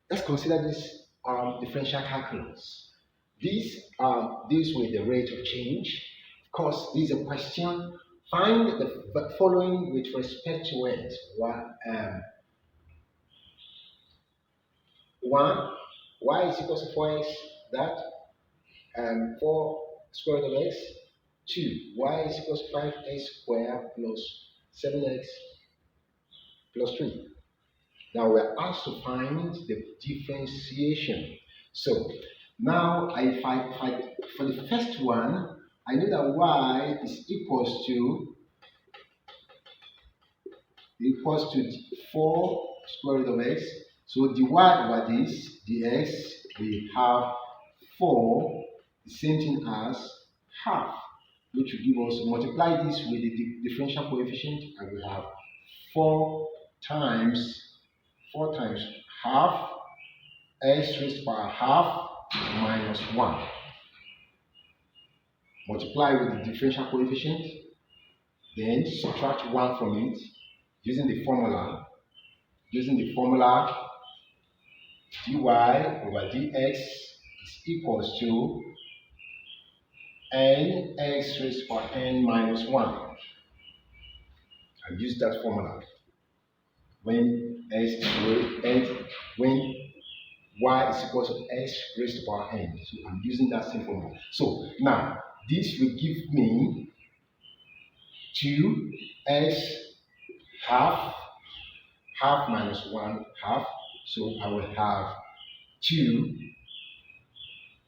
Let's consider this differential calculus. This deals with the rate of change. Of course, this is a question. Find the following with respect to it. One, y is equal to 4x, that 4 square root of x. 2, y is equal to 5x squared plus 7x plus 3. Now we're asked to find the differentiation. So now for the first one, I know that y is equals to 4 square root of x. So dy over this dx, we have 4, the same thing as half, which will give us, multiply this with the differential coefficient, and we have 4 times half x raised to the power half minus 1. Multiply with the differential coefficient, then subtract 1 from it using the formula. Dy over dx is equals to nx raised to the power n minus 1. I use that formula. When y is equal to x raised to the power n. So I'm using that same formula. So now this will give me 2x half minus 1 half. So I will have 2,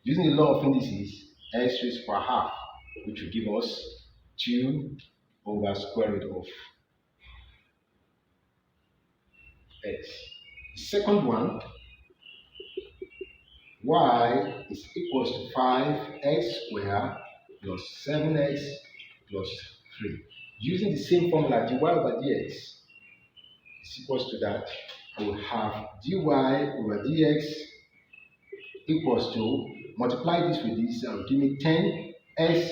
using the law of indices, x raised to the power half, which will give us 2 over square root of x. The second one, y is equals to 5x squared plus 7x plus 3. Using the same formula, dy over dx is equals to that. I will have dy over dx equals to, multiply this with this, give me 10x,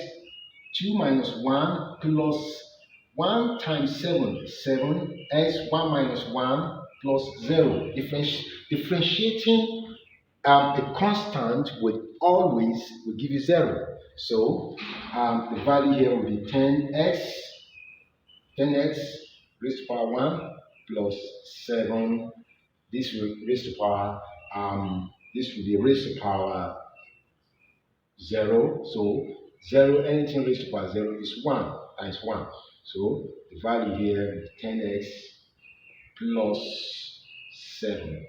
2 minus 1 plus 1 times 7, 7x, 1 minus 1 plus 0. Differentiating a constant will give you 0. So the value here will be 10x raised to power 1 plus 7. This will raised to power this will be raised to power 0. So 0, anything raised to power 0 is 1 times 1. So the value here is 10x plus 7.